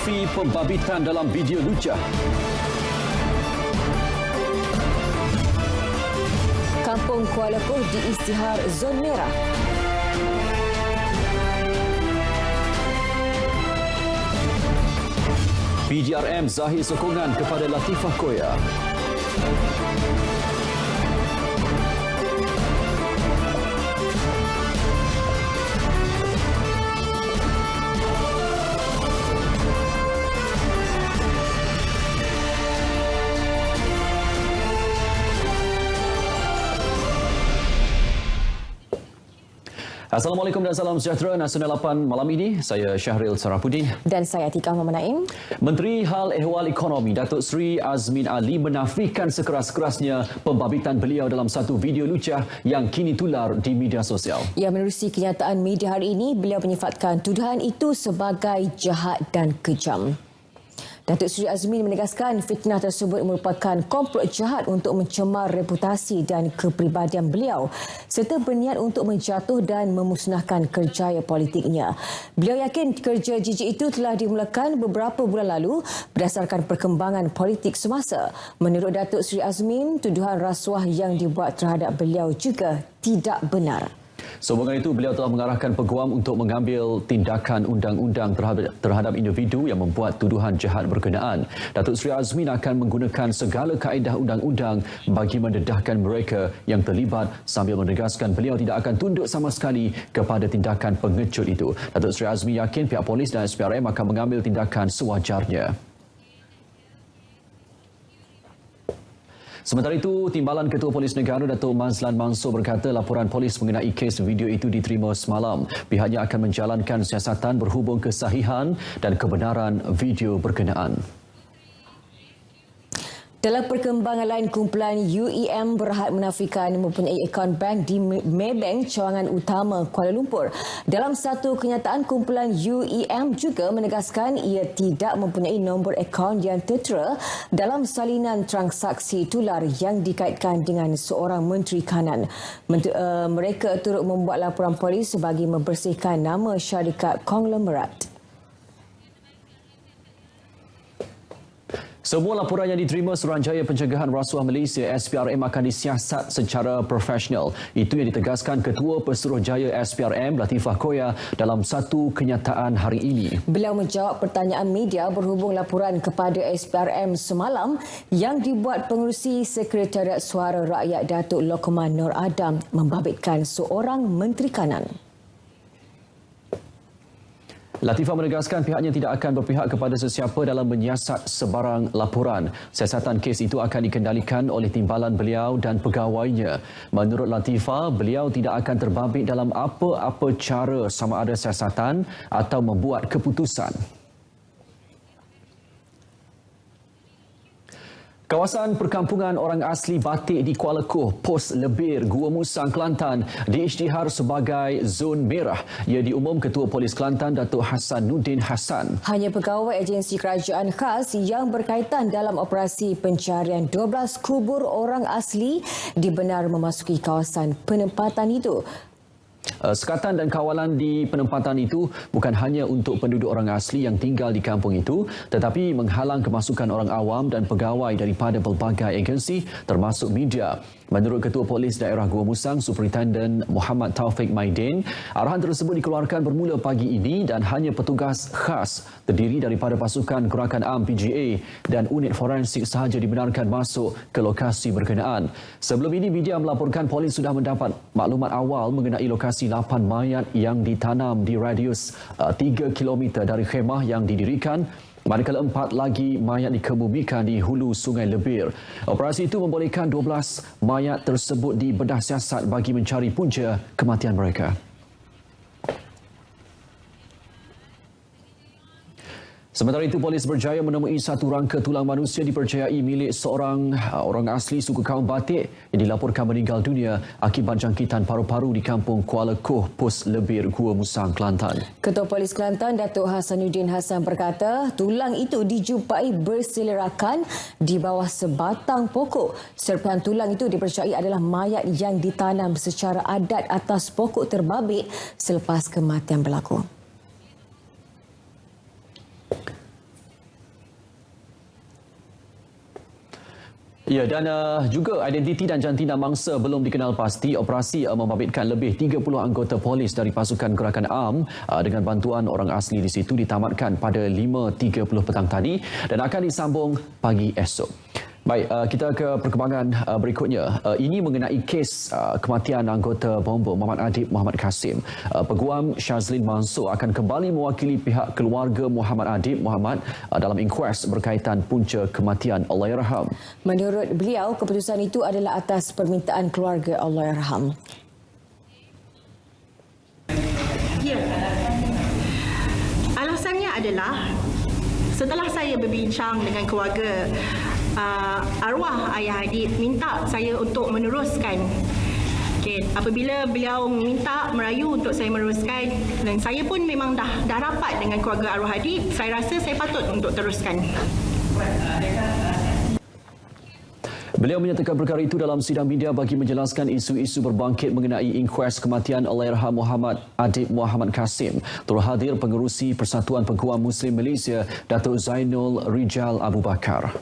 Afi pembabitan dalam video lucah. Kampung Kuala Lumpur diisytihar zon merah. PDRM zahir sokongan kepada Latifah Koya. Assalamualaikum dan salam sejahtera. Nasional 8 malam ini, saya Syahril Sarapuddin. Dan saya Atikah Muhammad Naim. Menteri Hal Ehwal Ekonomi Datuk Seri Azmin Ali menafikan sekeras-kerasnya pembabitan beliau dalam satu video lucah yang kini tular di media sosial. Ya, menerusi kenyataan media hari ini, beliau menyifatkan tuduhan itu sebagai jahat dan kejam. Datuk Seri Azmin menegaskan fitnah tersebut merupakan komplot jahat untuk mencemar reputasi dan kepribadian beliau serta berniat untuk menjatuh dan memusnahkan kerjaya politiknya. Beliau yakin kerja jijik itu telah dimulakan beberapa bulan lalu berdasarkan perkembangan politik semasa. Menurut Datuk Seri Azmin, tuduhan rasuah yang dibuat terhadap beliau juga tidak benar. Sehubungan itu, beliau telah mengarahkan peguam untuk mengambil tindakan undang-undang terhadap individu yang membuat tuduhan jahat berkenaan. Datuk Seri Azmin akan menggunakan segala kaedah undang-undang bagi mendedahkan mereka yang terlibat sambil menegaskan beliau tidak akan tunduk sama sekali kepada tindakan pengecut itu. Datuk Seri Azmin yakin pihak polis dan SPRM akan mengambil tindakan sewajarnya. Sementara itu, Timbalan Ketua Polis Negara Datuk Mazlan Mansor berkata laporan polis mengenai kes video itu diterima semalam. Pihaknya akan menjalankan siasatan berhubung kesahihan dan kebenaran video berkenaan. Dalam perkembangan lain, kumpulan UEM berhad menafikan mempunyai akaun bank di Maybank Cawangan Utama Kuala Lumpur. Dalam satu kenyataan, kumpulan UEM juga menegaskan ia tidak mempunyai nombor akaun yang tertera dalam salinan transaksi tular yang dikaitkan dengan seorang Menteri Kanan. Mereka turut membuat laporan polis bagi membersihkan nama syarikat konglomerat. Semua laporan yang diterima Suruhanjaya Pencegahan Rasuah Malaysia SPRM akan disiasat secara profesional. Itu yang ditegaskan Ketua Pesuruhjaya SPRM Latifah Koya dalam satu kenyataan hari ini. Beliau menjawab pertanyaan media berhubung laporan kepada SPRM semalam yang dibuat pengerusi Sekretariat Suara Rakyat Datuk Lokman Nur Adam membabitkan seorang Menteri Kanan. Latifah menegaskan pihaknya tidak akan berpihak kepada sesiapa dalam menyiasat sebarang laporan. Siasatan kes itu akan dikendalikan oleh timbalan beliau dan pegawainya. Menurut Latifah, beliau tidak akan terbabit dalam apa-apa cara sama ada siasatan atau membuat keputusan. Kawasan perkampungan orang asli batik di Kuala Koh, Pos Lebir, Gua Musang, Kelantan diisytihar sebagai zon merah. Ia diumum Ketua Polis Kelantan Datuk Hasanuddin Hassan. Hanya pegawai agensi kerajaan khas yang berkaitan dalam operasi pencarian 12 kubur orang asli dibenar memasuki kawasan penempatan itu. Sekatan dan kawalan di penempatan itu bukan hanya untuk penduduk orang asli yang tinggal di kampung itu, tetapi menghalang kemasukan orang awam dan pegawai daripada pelbagai agensi termasuk media. Menurut Ketua Polis Daerah Gua Musang, Superintendent Muhammad Taufik Maidin, arahan tersebut dikeluarkan bermula pagi ini dan hanya petugas khas terdiri daripada pasukan Gerakan Am PGA dan unit forensik sahaja dibenarkan masuk ke lokasi berkenaan. Sebelum ini, media melaporkan polis sudah mendapat maklumat awal mengenai lokasi 8 mayat yang ditanam di radius 3 km dari khemah yang didirikan, manakala 4 lagi mayat dikebumikan di hulu Sungai Lebir. Operasi itu membolehkan 12 mayat tersebut dibedah siasat bagi mencari punca kematian mereka. Sementara itu, polis berjaya menemui satu rangka tulang manusia dipercayai milik seorang orang asli suku kaum Batik yang dilaporkan meninggal dunia akibat jangkitan paru-paru di kampung Kuala Koh, Pos Lebir, Gua Musang, Kelantan. Ketua Polis Kelantan Datuk Hasanuddin Hassan berkata tulang itu dijumpai berselerakkan di bawah sebatang pokok. Serpihan tulang itu dipercayai adalah mayat yang ditanam secara adat atas pokok terbabit selepas kematian berlaku. Ya, dan juga identiti dan jantina mangsa belum dikenal pasti. Operasi membabitkan lebih 30 anggota polis dari pasukan gerakan ARM dengan bantuan orang asli di situ ditamatkan pada 5.30 petang tadi dan akan disambung pagi esok. Baik, kita ke perkembangan berikutnya. Ini mengenai kes kematian anggota bomba Muhammad Adib Muhammad Kasim. Peguam Shazlin Mansur akan kembali mewakili pihak keluarga Muhammad Adib Muhammad dalam inkuas berkaitan punca kematian Allahyarham. Menurut beliau, keputusan itu adalah atas permintaan keluarga Allahyarham. Ya, alasannya adalah setelah saya berbincang dengan keluarga arwah ayah Adib minta saya untuk meneruskan. Apabila beliau minta merayu untuk saya meneruskan dan saya pun memang dah rapat dengan keluarga arwah Adib, saya rasa saya patut untuk teruskan. Beliau menyatakan perkara itu dalam sidang media bagi menjelaskan isu-isu berbangkit mengenai inkuas kematian Allahyarham Muhammad Adib Muhammad Kasim. Turut hadir pengerusi Persatuan Peguam Muslim Malaysia, Datuk Zainul Rijal Abu Bakar.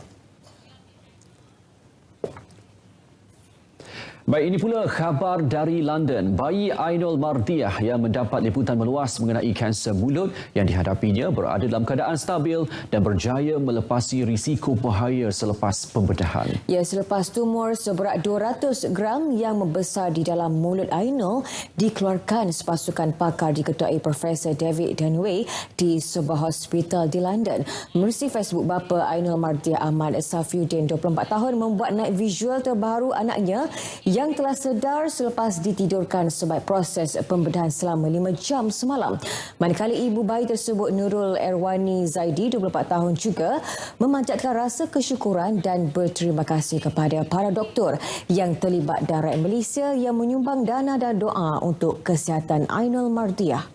Baik, ini pula khabar dari London. Bayi Ainul Mardiah yang mendapat liputan meluas mengenai kanser mulut yang dihadapinya berada dalam keadaan stabil dan berjaya melepasi risiko bahaya selepas pembedahan. Ya, selepas tumor seberat 200 gram yang membesar di dalam mulut Ainul dikeluarkan sepasukan pakar diketuai Profesor David Dunway di sebuah hospital di London. Menerusi Facebook bapa Ainul Mardiah Ahmad Safiuddin, 24 tahun, membuat naik visual terbaru anaknya yang telah sedar selepas ditidurkan sebagai proses pembedahan selama 5 jam semalam. Manakala ibu bayi tersebut Nurul Erwani Zaidi, 24 tahun juga, memanjatkan rasa kesyukuran dan berterima kasih kepada para doktor yang terlibat dan rakyat Malaysia yang menyumbang dana dan doa untuk kesihatan Ainul Mardiah.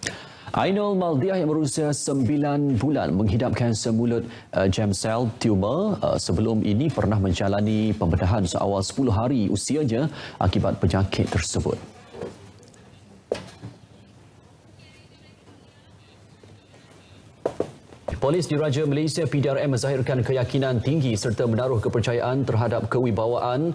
Ainul Mardiah yang berusia 9 bulan menghidap kanser mulut germ cell tumor. Sebelum ini pernah menjalani pembedahan seawal 10 hari usianya akibat penyakit tersebut. Polis Diraja Malaysia PDRM menzahirkan keyakinan tinggi serta menaruh kepercayaan terhadap kewibawaan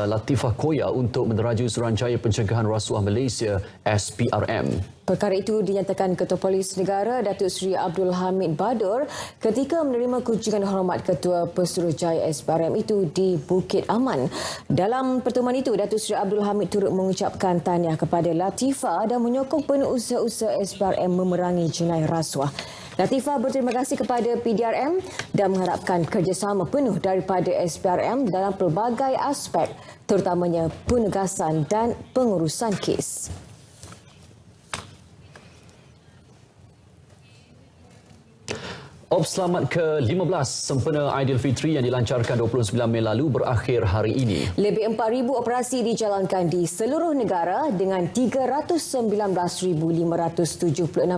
Latifah Koya untuk Menderaju Suruhanjaya Pencegahan Rasuah Malaysia SPRM. Perkara itu dinyatakan Ketua Polis Negara Datuk Seri Abdul Hamid Badur ketika menerima kunjungan hormat Ketua Pesuruhjaya SPRM itu di Bukit Aman. Dalam pertemuan itu, Datuk Seri Abdul Hamid turut mengucapkan tahniah kepada Latifah dan menyokong penuh usaha-usaha SPRM memerangi jenayah rasuah. Latifah berterima kasih kepada PDRM dan mengharapkan kerjasama penuh daripada SPRM dalam pelbagai aspek, terutamanya penegasan dan pengurusan kes. Ops Selamat ke-15 sempena Aidilfitri yang dilancarkan 29 Mei lalu berakhir hari ini. Lebih 4,000 operasi dijalankan di seluruh negara dengan 319,576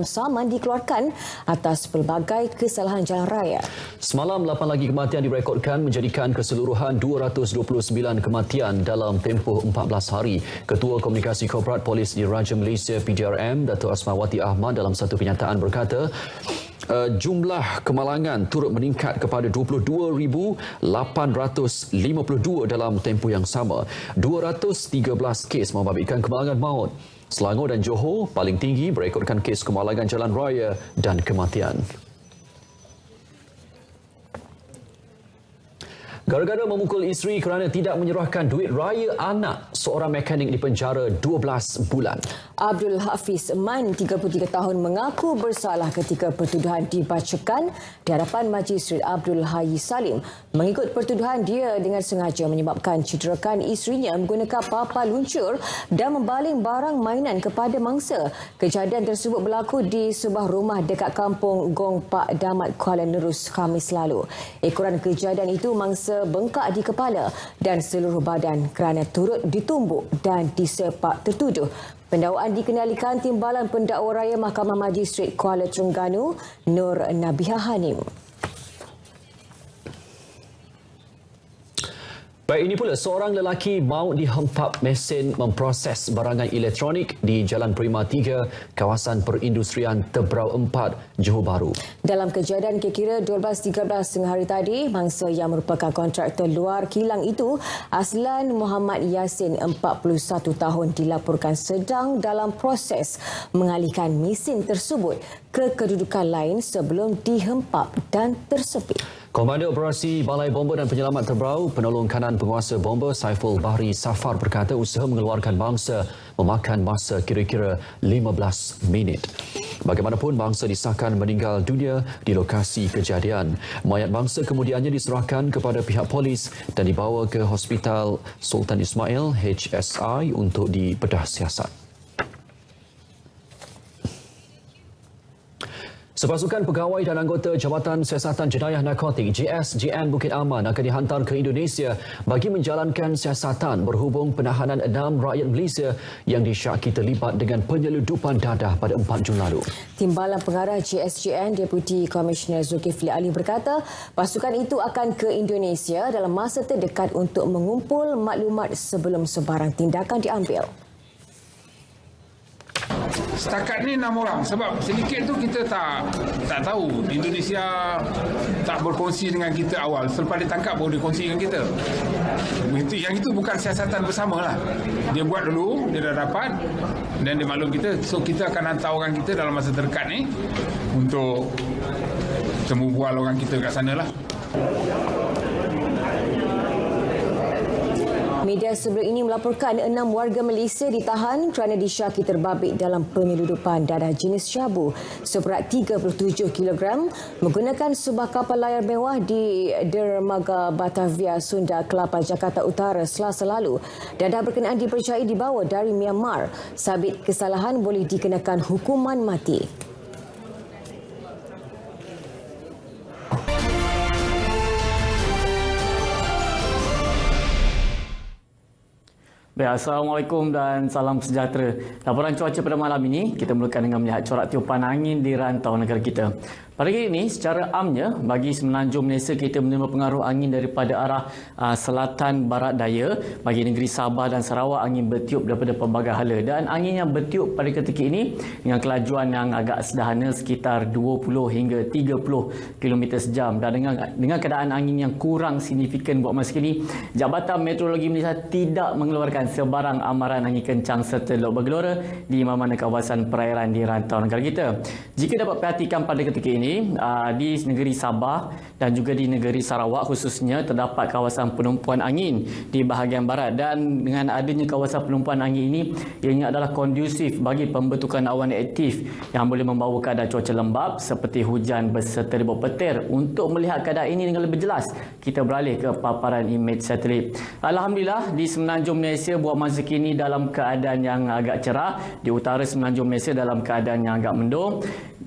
saman dikeluarkan atas pelbagai kesalahan jalan raya. Semalam 8 lagi kematian direkodkan menjadikan keseluruhan 229 kematian dalam tempoh 14 hari. Ketua Komunikasi Korporat Polis Diraja Malaysia PDRM Datuk Asmawati Ahmad dalam satu kenyataan berkata, jumlah kemalangan turut meningkat kepada 22,852 dalam tempoh yang sama. 213 kes membabitkan kemalangan maut. Selangor dan Johor paling tinggi berekodkan kes kemalangan jalan raya dan kematian. Gara-gara memukul isteri kerana tidak menyerahkan duit raya anak, seorang mekanik dipenjara 12 bulan. Abdul Hafiz Man, 33 tahun, mengaku bersalah ketika pertuduhan dibacakan di hadapan Magistrate Abdul Hayy Salim. Mengikut pertuduhan, dia dengan sengaja menyebabkan cederakan isterinya menggunakan papan luncur dan membaling barang mainan kepada mangsa. Kejadian tersebut berlaku di sebuah rumah dekat kampung Gong Pak Damat, Kuala Nerus, Khamis lalu. Ekoran kejadian itu, mangsa bengkak di kepala dan seluruh badan kerana turut ditumbuk dan disepak tertuduh. Pendakwaan dikendalikan Timbalan Pendakwa Raya Mahkamah Magistrate Kuala Terengganu, Nur Nabihah Hanim. Baik, ini pula seorang lelaki maut dihempap mesin memproses barangan elektronik di Jalan Prima 3, kawasan perindustrian Tebrau 4, Johor Bahru. Dalam kejadian kira-kira 12.13 tengah hari tadi, mangsa yang merupakan kontraktor luar kilang itu, Aslan Muhammad Yasin, 41 tahun, dilaporkan sedang dalam proses mengalihkan mesin tersebut ke kedudukan lain sebelum dihempap dan tersepit. Komandan Operasi Balai Bomba dan Penyelamat Tebrau, penolong kanan penguasa bomba Saiful Bahri Safar berkata usaha mengeluarkan bangsa memakan masa kira-kira 15 minit. Bagaimanapun, bangsa disahkan meninggal dunia di lokasi kejadian. Mayat bangsa kemudiannya diserahkan kepada pihak polis dan dibawa ke Hospital Sultan Ismail HSI untuk dibedah siasat. Sepasukan pegawai dan anggota Jabatan Siasatan Jenayah Narkotik JSJN Bukit Aman akan dihantar ke Indonesia bagi menjalankan siasatan berhubung penahanan 6 rakyat Malaysia yang disyaki terlibat dengan penyeludupan dadah pada 4 Jun lalu. Timbalan Pengarah JSJN Deputi Komisioner Zulkifli Ali berkata pasukan itu akan ke Indonesia dalam masa terdekat untuk mengumpul maklumat sebelum sebarang tindakan diambil. Setakat ni 6 orang sebab sedikit tu kita tak tahu. Indonesia tak berkongsi dengan kita awal. Selepas ditangkap baru dia kongsi dengan kita. Yang itu bukan siasatan bersama lah. Dia buat dulu, dia dah dapat dan dia maklum kita. So kita akan hantar orang kita dalam masa terdekat ni untuk temu bual orang kita kat sana lah. Media sebelum ini melaporkan 6 warga Malaysia ditahan kerana disyaki terbabit dalam penyeludupan dadah jenis syabu seberat 37 kg menggunakan sebuah kapal layar mewah di Dermaga Batavia, Sunda Kelapa, Jakarta Utara Selasa lalu. Dadah berkenaan dipercayai dibawa dari Myanmar. Sabit kesalahan boleh dikenakan hukuman mati. Baik, Assalamualaikum dan salam sejahtera. Laporan cuaca pada malam ini, kita mulakan dengan melihat corak tiupan angin di rantau negara kita. Pada hari ini, secara amnya, bagi semenanjung Malaysia, kita menerima pengaruh angin daripada arah selatan barat daya. Bagi negeri Sabah dan Sarawak, angin bertiup daripada pelbagai hala. Dan angin yang bertiup pada ketika ini dengan kelajuan yang agak sederhana sekitar 20 hingga 30 km sejam. Dan dengan keadaan angin yang kurang signifikan buat masa kini, Jabatan Meteorologi Malaysia tidak mengeluarkan sebarang amaran angin kencang serta lok bergelora di mana-mana kawasan perairan di rantau negara kita. Jika dapat perhatikan pada ketika ini, di negeri Sabah dan juga di negeri Sarawak khususnya terdapat kawasan penumpuan angin di bahagian barat dan dengan adanya kawasan penumpuan angin ini ianya adalah kondusif bagi pembentukan awan aktif yang boleh membawa keadaan cuaca lembap seperti hujan berserta ribut petir. Untuk melihat keadaan ini dengan lebih jelas, kita beralih ke paparan imej satelit. Alhamdulillah, di semenanjung Malaysia buat masa kini dalam keadaan yang agak cerah, di utara semenanjung Malaysia dalam keadaan yang agak mendung.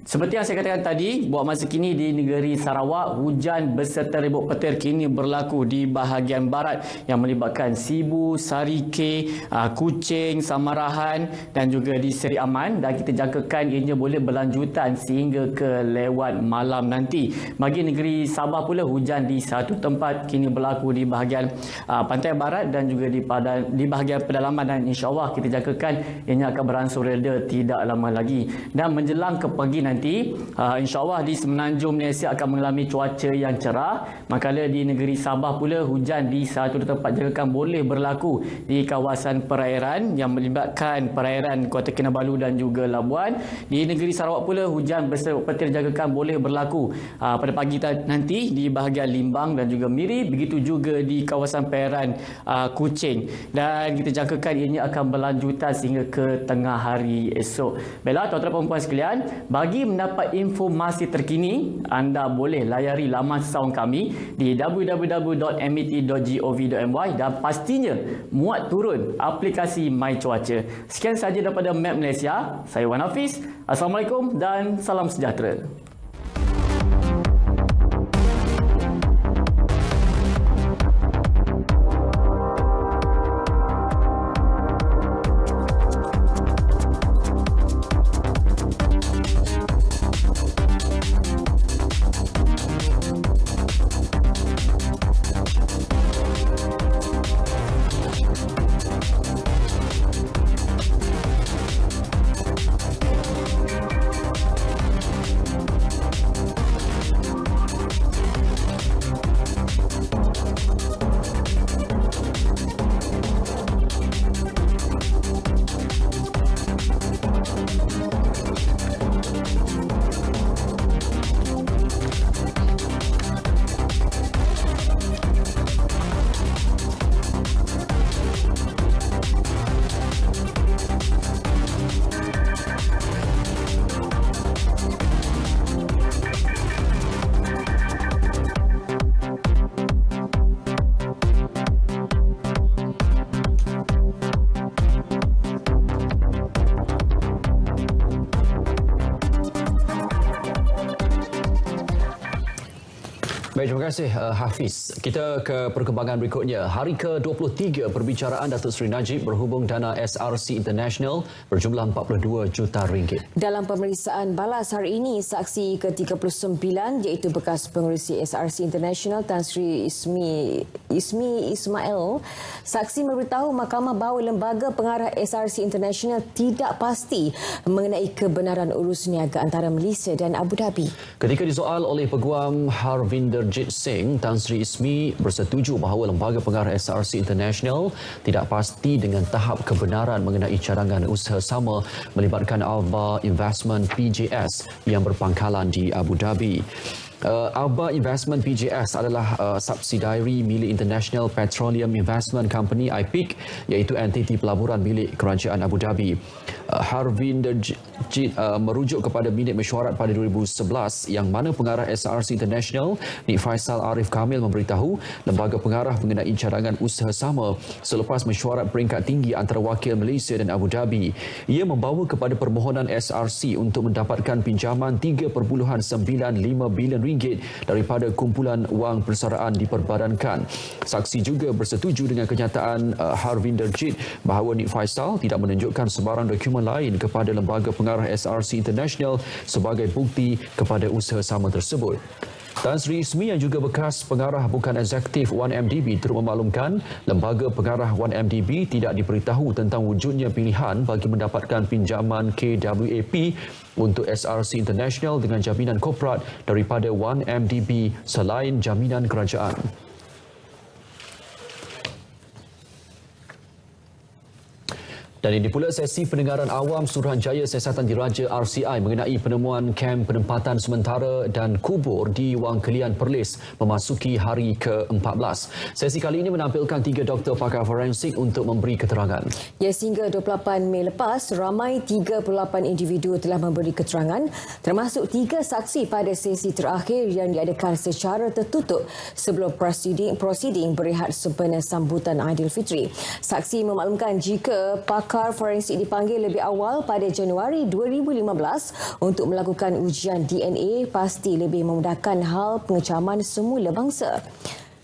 Seperti yang saya katakan tadi, buat masa kini di negeri Sarawak, hujan berserta ribut petir kini berlaku di bahagian barat yang melibatkan Sibu, Sarike, Kuching, Samarahan dan juga di Seri Aman, dan kita jangkakan ianya boleh berlanjutan sehingga ke lewat malam nanti. Bagi negeri Sabah pula, hujan di satu tempat kini berlaku di bahagian pantai barat dan juga di bahagian pedalaman, dan insya-Allah kita jangkakan ianya akan beransur reda tidak lama lagi. Dan menjelang ke pagi nanti, insya-Allah di semenanjung Malaysia akan mengalami cuaca yang cerah, manakala di negeri Sabah pula hujan di satu tempat jangkakan boleh berlaku di kawasan perairan yang melibatkan perairan Kota Kinabalu dan juga Labuan. Di negeri Sarawak pula hujan berserta petir jangkakan boleh berlaku pada pagi nanti di bahagian Limbang dan juga Miri, begitu juga di kawasan perairan Kuching, dan kita jangkakan ianya akan berlanjutan sehingga ke tengah hari esok. Baiklah tuan-tuan dan puan sekalian, bagi mendapat informasi terkini, anda boleh layari laman sound kami di www.met.gov.my dan pastinya muat turun aplikasi My Cuaca. Sekian sahaja daripada Map Malaysia. Saya Wan Hafiz. Assalamualaikum dan salam sejahtera. Baik, terima kasih Hafiz. Kita ke perkembangan berikutnya. Hari ke-23 perbicaraan Datuk Seri Najib berhubung dana SRC International berjumlah 42 juta ringgit. Dalam pemeriksaan balas hari ini, saksi ke-39 iaitu bekas pengerusi SRC International Tan Sri Ismi Ismail, saksi memberitahu mahkamah bahawa lembaga pengarah SRC International tidak pasti mengenai kebenaran urus niaga antara Malaysia dan Abu Dhabi. Ketika disoal oleh Peguam Harvinder Jit Singh, Tan Sri Ismi bersetuju bahawa lembaga pengarah SRC International tidak pasti dengan tahap kebenaran mengenai cadangan usaha sama melibatkan Alba Investment PJS yang berpangkalan di Abu Dhabi. Alba Investment PJS adalah subsidiari milik International Petroleum Investment Company IPIC, iaitu entiti pelaburan milik Kerajaan Abu Dhabi. Harvinder Jit merujuk kepada minit mesyuarat pada 2011 yang mana pengarah SRC International Nik Faisal Arif Kamil memberitahu lembaga pengarah mengenai cadangan usaha sama selepas mesyuarat peringkat tinggi antara wakil Malaysia dan Abu Dhabi. Ia membawa kepada permohonan SRC untuk mendapatkan pinjaman 3.95 bilion ringgit daripada kumpulan wang persaraan diperbadankan. Saksi juga bersetuju dengan kenyataan Harvinder Jit bahawa Nik Faisal tidak menunjukkan sebarang dokumen lain kepada lembaga pengarah SRC International sebagai bukti kepada usaha sama tersebut. Tan Sri Ismi yang juga bekas pengarah bukan eksekutif 1MDB turut memaklumkan lembaga pengarah 1MDB tidak diberitahu tentang wujudnya pilihan bagi mendapatkan pinjaman KWAP untuk SRC International dengan jaminan korporat daripada 1MDB selain jaminan kerajaan. Dan ini pula sesi pendengaran awam Suruhanjaya Siasatan Diraja RCI mengenai penemuan kem penempatan sementara dan kubur di Wang Kelian Perlis memasuki hari ke-14. Sesi kali ini menampilkan 3 doktor pakar forensik untuk memberi keterangan. Ya, sehingga 28 Mei lepas, ramai 38 individu telah memberi keterangan termasuk 3 saksi pada sesi terakhir yang diadakan secara tertutup sebelum prosiding berehat sempena sambutan Aidilfitri. Saksi memaklumkan jika pakar forensik dipanggil lebih awal pada Januari 2015 untuk melakukan ujian DNA pasti lebih memudahkan hal pengecaman semula bangsa.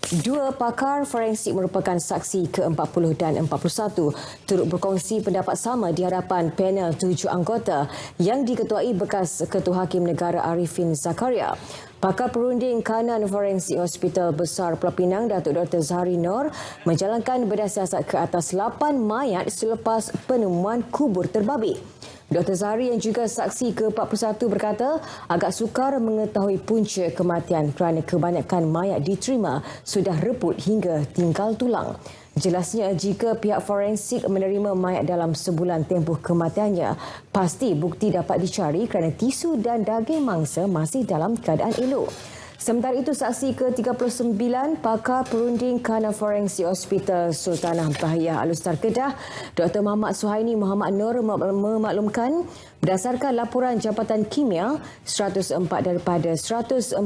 2 pakar forensik merupakan saksi ke-40 dan 41 turut berkongsi pendapat sama di hadapan panel 7 anggota yang diketuai bekas Ketua Hakim Negara Arifin Zakaria. Pakar perunding kanan forensik Hospital Besar Pulau Pinang, Datuk Dr. Zahari Noor, menjalankan bedah siasat ke atas 8 mayat selepas penemuan kubur terbabit. Dr. Zahari yang juga saksi ke-41 berkata agak sukar mengetahui punca kematian kerana kebanyakan mayat diterima sudah reput hingga tinggal tulang. Jelasnya, jika pihak forensik menerima mayat dalam sebulan tempoh kematiannya, pasti bukti dapat dicari kerana tisu dan daging mangsa masih dalam keadaan elok. Sementara itu, saksi ke-39 pakar perunding kanan forensik Hospital Sultanah Bahiyah Alustar Kedah, Dr. Muhammad Suhaini Muhammad Nur memaklumkan berdasarkan laporan Jabatan Kimia, 104 daripada 114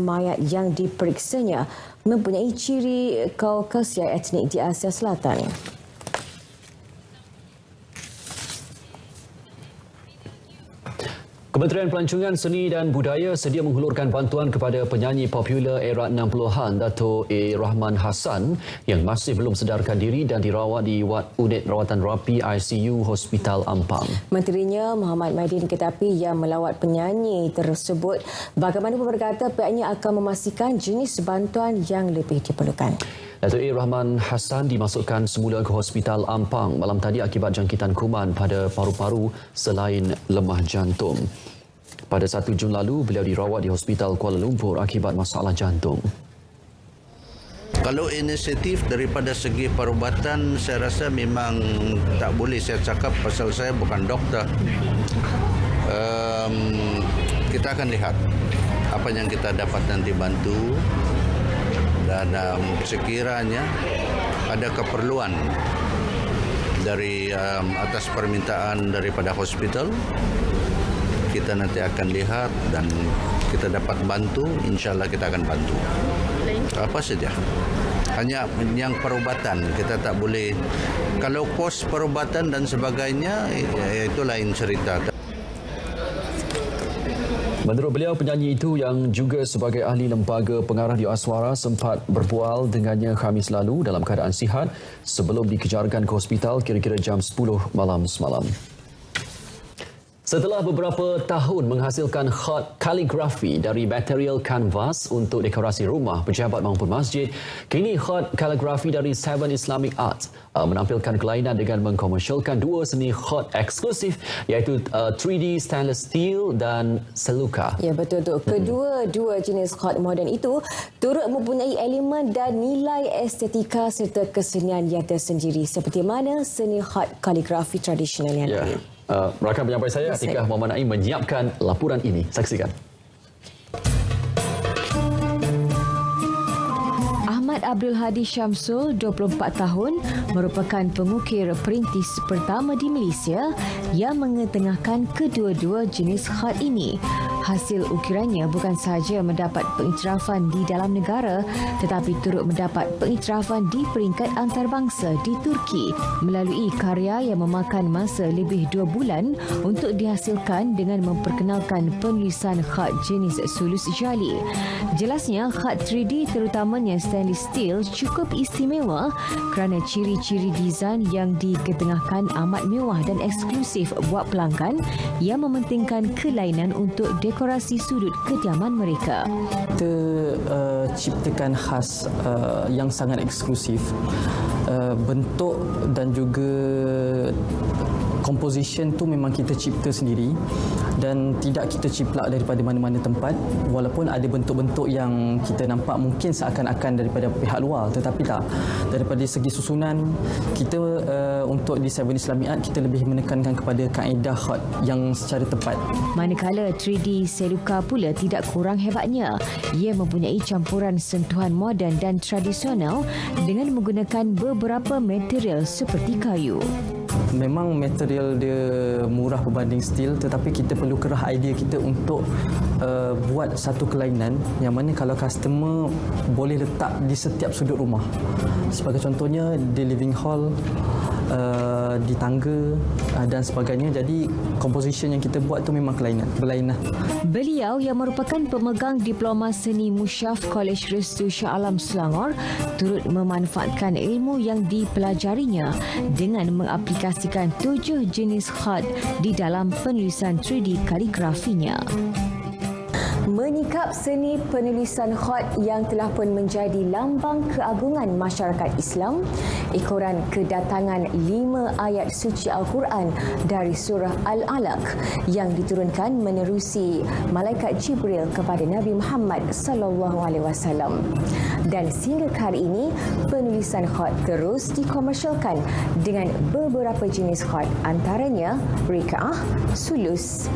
mayat yang diperiksanya mempunyai ciri Kaukasia etnik di Asia Selatan. Kementerian Pelancongan Seni dan Budaya sedia menghulurkan bantuan kepada penyanyi popular era 60-an Dato' A. Rahman Hassan yang masih belum sedarkan diri dan dirawat di unit rawatan rapi ICU Hospital Ampang. Menterinya Muhammad Maidin Ketapi yang melawat penyanyi tersebut bagaimanapun berkata pihaknya akan memastikan jenis bantuan yang lebih diperlukan. Dato' A. Rahman Hassan dimasukkan semula ke Hospital Ampang malam tadi akibat jangkitan kuman pada paru-paru selain lemah jantung. Pada 1 Jun lalu, beliau dirawat di Hospital Kuala Lumpur akibat masalah jantung. Kalau inisiatif daripada segi perubatan, saya rasa memang tak boleh saya cakap pasal saya bukan doktor. Kita akan lihat apa yang kita dapat nanti bantu. Dan sekiranya ada keperluan dari atas permintaan daripada hospital, kita nanti akan lihat dan kita dapat bantu, insyaAllah kita akan bantu. Apa saja. Hanya yang perubatan, kita tak boleh. Kalau kos perubatan dan sebagainya, itu lain cerita. Menurut beliau, penyanyi itu yang juga sebagai ahli lembaga pengarah di Aswara sempat berbual dengannya Khamis lalu dalam keadaan sihat sebelum dikejarkan ke hospital kira-kira jam 10 malam semalam. Setelah beberapa tahun menghasilkan hot kaligrafi dari material kanvas untuk dekorasi rumah, pejabat maupun masjid, kini hot kaligrafi dari Seven Islamic Arts menampilkan kelainan dengan mengkomersialkan dua seni hot eksklusif iaitu 3D stainless steel dan Seluka. Ya, betul tu. Kedua-dua jenis hot moden itu turut mempunyai elemen dan nilai estetika serta kesenian yang tersendiri seperti mana seni hot kaligrafi tradisional yang lain. Rakan penyampai saya, Atikah Muhammad Naim menyiapkan laporan ini. Saksikan. Ahmad Abdul Hadi Syamsul, 24 tahun, merupakan pengukir perintis pertama di Malaysia yang mengetengahkan kedua-dua jenis khat ini. Hasil ukirannya bukan sahaja mendapat pengiktirafan di dalam negara tetapi turut mendapat pengiktirafan di peringkat antarabangsa di Turki melalui karya yang memakan masa lebih 2 bulan untuk dihasilkan dengan memperkenalkan penulisan khat jenis sulus jali. Jelasnya, khat 3D terutamanya stainless steel cukup istimewa kerana ciri-ciri desain yang diketengahkan amat mewah dan eksklusif buat pelanggan yang mementingkan kelainan untuk dekorasi sudut kediaman mereka. Kita ciptakan khas yang sangat eksklusif. Bentuk dan juga composition tu memang kita cipta sendiri dan tidak kita ciplak daripada mana-mana tempat, walaupun ada bentuk-bentuk yang kita nampak mungkin seakan-akan daripada pihak luar, tetapi tak. Daripada segi susunan kita untuk di Seven Islamic Art kita lebih menekankan kepada kaedah khat yang secara tepat. Manakala 3D Seluka pula tidak kurang hebatnya. Ia mempunyai campuran sentuhan moden dan tradisional dengan menggunakan beberapa material seperti kayu. Memang material dia murah berbanding steel, tetapi kita perlu kerah idea kita untuk buat satu kelainan yang mana kalau customer boleh letak di setiap sudut rumah. Sebagai contohnya di living hall, di tangga dan sebagainya. Jadi composition yang kita buat tu memang berlainan. Beliau yang merupakan pemegang Diploma Seni Musyaf Kolej Restu Shah Alam Selangor turut memanfaatkan ilmu yang dipelajarinya dengan mengaplikasikan 7 jenis khat di dalam penulisan 3D kaligrafinya. Menyikap seni penulisan khat yang telah pun menjadi lambang keagungan masyarakat Islam, ekoran kedatangan 5 ayat suci Al-Quran dari surah Al-Alaq yang diturunkan menerusi malaikat Jibril kepada Nabi Muhammad sallallahu alaihi wasallam. Dan sehingga hari ini penulisan khat terus dikomersialkan dengan beberapa jenis khat, antaranya Rikaah, Sulus,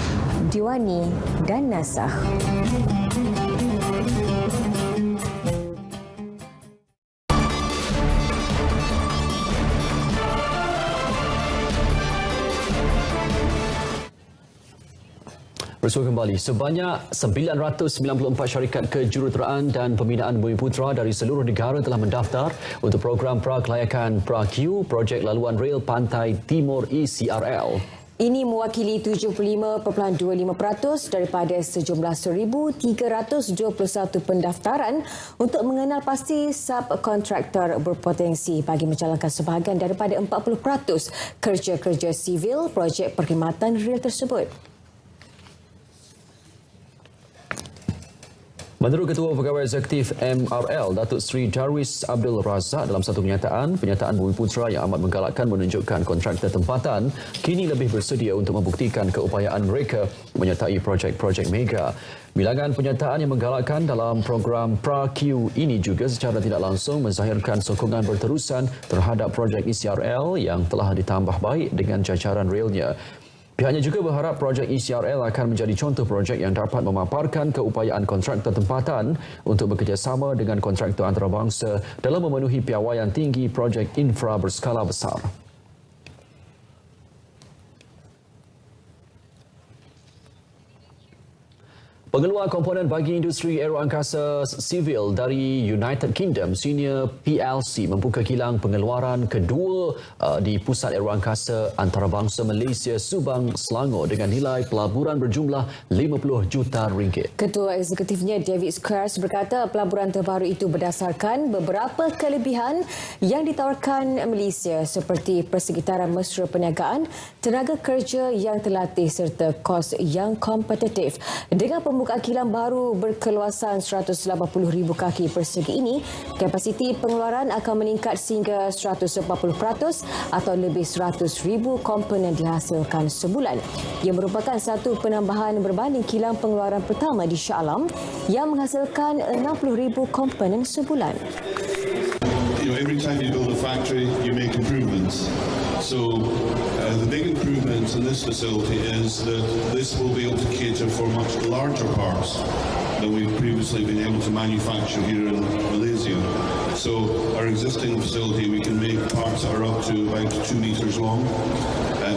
Diwani dan Nasakh. Bersua kembali, sebanyak 994 syarikat kejuruteraan dan pembinaan Bumiputera dari seluruh negara telah mendaftar untuk program prakelayakan PRAQ, Projek Laluan Rel Pantai Timur ECRL. Ini mewakili 75.25% daripada sejumlah 1,321 pendaftaran untuk mengenal pasti subkontraktor berpotensi bagi menjalankan sebahagian daripada 40% kerja-kerja sivil projek perkhidmatan rel tersebut. Menurut Ketua Pegawai Eksekutif MRL, Datuk Seri Darwis Abdul Razak dalam satu kenyataan Bumiputera yang amat menggalakkan menunjukkan kontraktor tempatan kini lebih bersedia untuk membuktikan keupayaan mereka menyertai projek-projek mega. Bilangan penyataan yang menggalakkan dalam program PRAQ ini juga secara tidak langsung menzahirkan sokongan berterusan terhadap projek ECRL yang telah ditambah baik dengan jajaran relnya. Pihaknya juga berharap projek ECRL akan menjadi contoh projek yang dapat memaparkan keupayaan kontraktor tempatan untuk bekerjasama dengan kontraktor antarabangsa dalam memenuhi piawaian tinggi projek infra berskala besar. Pengeluar komponen bagi industri aeroangkasa sivil dari United Kingdom, Senior PLC, membuka kilang pengeluaran kedua di Pusat Aeroangkasa Antarabangsa Malaysia, Subang, Selangor dengan nilai pelaburan berjumlah RM50 juta. Ketua Eksekutifnya David Squires berkata pelaburan terbaru itu berdasarkan beberapa kelebihan yang ditawarkan Malaysia seperti persekitaran mesra perniagaan, tenaga kerja yang terlatih serta kos yang kompetitif. Dengan pembukaan kilang baru berkeluasan 180,000 kaki persegi ini, kapasiti pengeluaran akan meningkat sehingga 140% atau lebih 100,000 komponen dihasilkan sebulan. Ia merupakan satu penambahan berbanding kilang pengeluaran pertama di Shah Alam yang menghasilkan 60,000 komponen sebulan. Every time you build a factory, you make improvements. So the big improvements in this facility is that this will be able to cater for much larger parts than we've previously been able to manufacture here in Malaysia. So our existing facility, we can make parts that are up to about 2 meters long.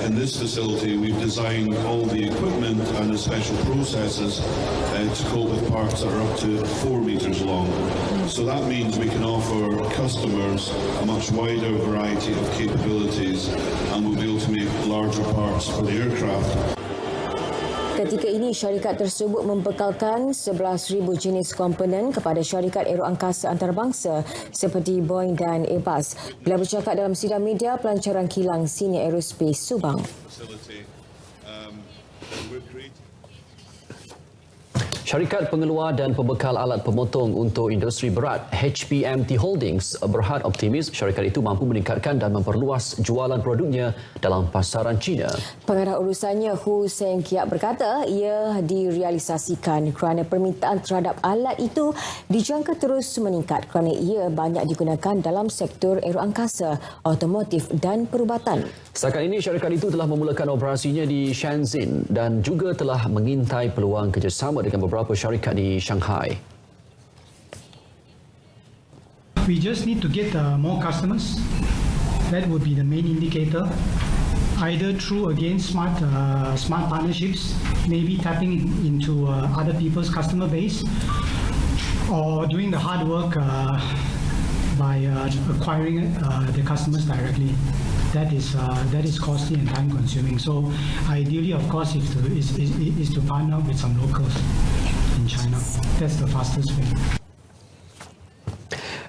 In this facility, we've designed all the equipment and the special processes to cope with parts that are up to 4 meters long. So that means we can offer customers a much wider variety of capabilities and we'll be able to make larger parts for the aircraft. Ketika ini, syarikat tersebut membekalkan 11,000 jenis komponen kepada syarikat aeroangkasa antarabangsa seperti Boeing dan Airbus. Bila bercakap dalam sidang media pelancaran kilang Senior Aerospace Subang. Syarikat pengeluar dan pembekal alat pemotong untuk industri berat HPMT Holdings berhad optimis syarikat itu mampu meningkatkan dan memperluas jualan produknya dalam pasaran China. Pengarah urusannya Hu Seng Kiat berkata ia direalisasikan kerana permintaan terhadap alat itu dijangka terus meningkat kerana ia banyak digunakan dalam sektor aeroangkasa, automotif dan perubatan. Setakat ini syarikat itu telah memulakan operasinya di Shenzhen dan juga telah mengintai peluang kerjasama dengan beberapa syarikat di Shanghai. We just need to get more customers. That would be the main indicator. Either through again smart partnerships, maybe tapping into other people's customer base, or doing the hard work by acquiring the customers directly. That is costly and time consuming. So ideally, of course, is to partner with some locals in China. That's the fastest way.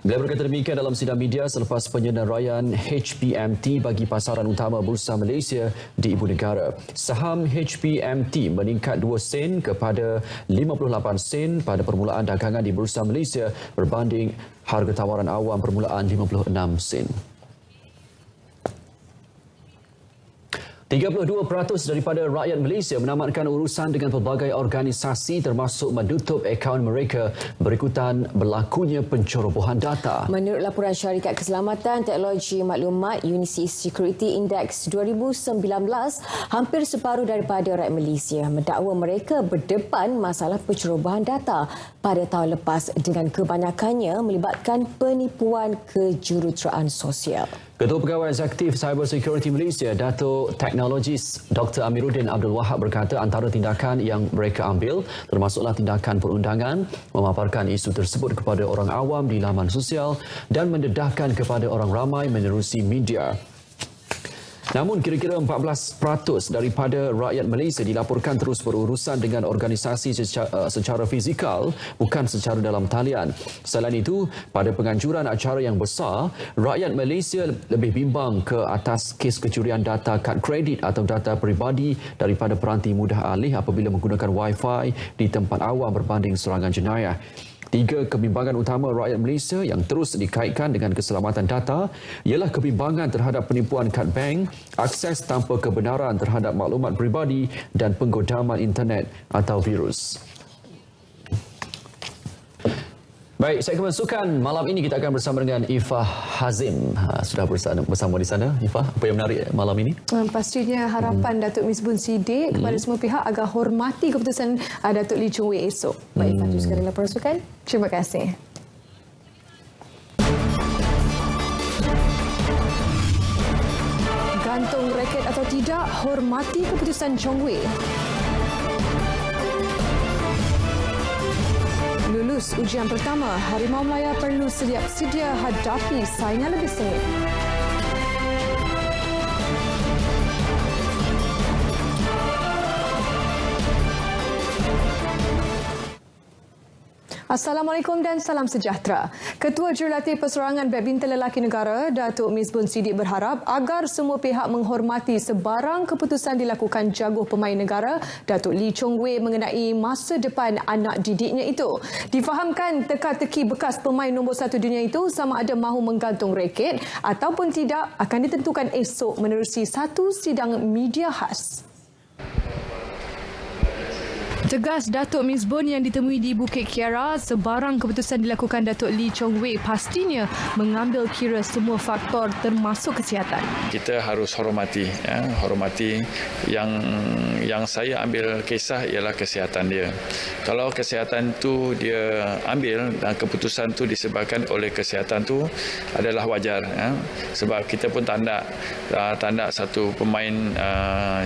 Beliau berkata demikian dalam sidang media selepas penyenaraian HPMT bagi pasaran utama Bursa Malaysia di ibu negara. Saham HPMT meningkat 2 sen kepada 58 sen pada permulaan dagangan di Bursa Malaysia berbanding harga tawaran awam permulaan 56 sen. 32% daripada rakyat Malaysia menamatkan urusan dengan pelbagai organisasi termasuk menutup akaun mereka berikutan berlakunya pencorobohan data. Menurut laporan Syarikat Keselamatan Teknologi Maklumat Unisys Security Index 2019, hampir separuh daripada rakyat Malaysia mendakwa mereka berdepan masalah pencerobohan data pada tahun lepas dengan kebanyakannya melibatkan penipuan kejuruteraan sosial. Ketua Pegawai Eksekutif Cyber Security Malaysia, Dato' Teknologis Dr. Amiruddin Abdul Wahab berkata antara tindakan yang mereka ambil termasuklah tindakan perundangan, memaparkan isu tersebut kepada orang awam di laman sosial dan mendedahkan kepada orang ramai menerusi media. Namun kira-kira 14% daripada rakyat Malaysia dilaporkan terus berurusan dengan organisasi secara fizikal bukan secara dalam talian. Selain itu, pada penganjuran acara yang besar, rakyat Malaysia lebih bimbang ke atas kes kecurian data kad kredit atau data peribadi daripada peranti mudah alih apabila menggunakan Wi-Fi di tempat awam berbanding serangan jenayah. 3 kebimbangan utama rakyat Malaysia yang terus dikaitkan dengan keselamatan data ialah kebimbangan terhadap penipuan kad bank, akses tanpa kebenaran terhadap maklumat peribadi dan penggodaman internet atau virus. Baik, segmen sukan malam ini kita akan bersama dengan Ifah Hazim. Sudah bersama di sana. Ifah, apa yang menarik malam ini? Pastinya harapan Datuk Misbun Siddiq kepada semua pihak agar hormati keputusan Datuk Lee Chong Wei esok. Baik, Ifah, teruskan laporan sukan. Terima kasih. Gantung raket atau tidak, hormati keputusan Chong Wei. Lulus ujian pertama, Harimau Melaya perlu sedia hadapi saingan lebih sengit. Assalamualaikum dan salam sejahtera. Ketua Jurulatih Perseorangan Badminton Lelaki Negara, Datuk Misbun Siddiq berharap agar semua pihak menghormati sebarang keputusan dilakukan jaguh pemain negara, Datuk Lee Chong Wei mengenai masa depan anak didiknya itu. Difahamkan teka-teki bekas pemain nombor 1 dunia itu sama ada mahu menggantung raket ataupun tidak akan ditentukan esok menerusi satu sidang media khas. Tegas Datuk Misbun yang ditemui di Bukit Kiara, sebarang keputusan dilakukan Datuk Lee Chong Wei pastinya mengambil kira semua faktor termasuk kesihatan. Kita harus hormati yang saya ambil kisah ialah kesihatan dia. Kalau kesihatan tu dia ambil dan keputusan tu disebabkan oleh kesihatan tu adalah wajar, sebab kita pun tak nak satu pemain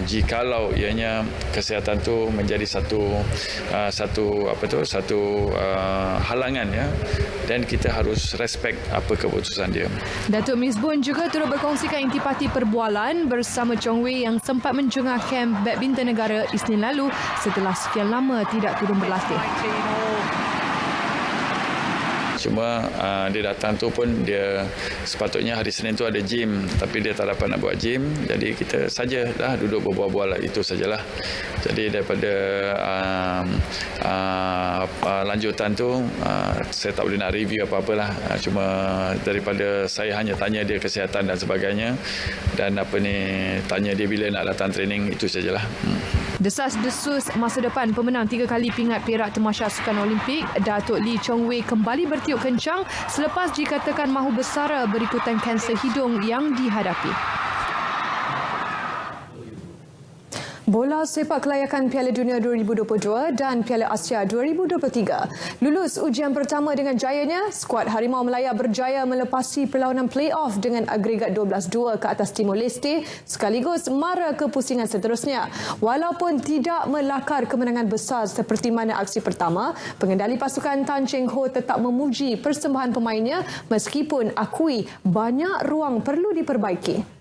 jikalau ianya kesihatan tu menjadi satu halangan, dan kita harus respect apa keputusan dia. Datuk Misbun juga turut berkongsikan intipati perbualan bersama Chong Wei yang sempat menjengah kem badminton negara Isnin lalu setelah sekian lama tidak turun berlatih. Cuma dia datang tu pun dia sepatutnya hari Senin tu ada gym, tapi dia tak dapat nak buat gym, jadi kita sajalah duduk berbual-bual, itu sajalah. Jadi daripada lanjutan tu saya tak boleh nak review apa-apalah, cuma daripada saya hanya tanya dia kesihatan dan sebagainya, dan tanya dia bila nak datang training, itu sajalah. Desas-desus masa depan pemenang 3 kali pingat perak Tamasya Sukan Olimpik, Datuk Lee Chong Wei kembali bertiup kencang selepas dikatakan mahu bersara berikutan kanser hidung yang dihadapi. Bola sepak kelayakan Piala Dunia 2022 dan Piala Asia 2023. Lulus ujian pertama dengan jayanya, skuad Harimau Melaya berjaya melepasi perlawanan play-off dengan agregat 12-2 ke atas Timor Leste sekaligus mara ke pusingan seterusnya. Walaupun tidak melakar kemenangan besar seperti mana aksi pertama, pengendali pasukan Tan Cheng Ho tetap memuji persembahan pemainnya meskipun akui banyak ruang perlu diperbaiki.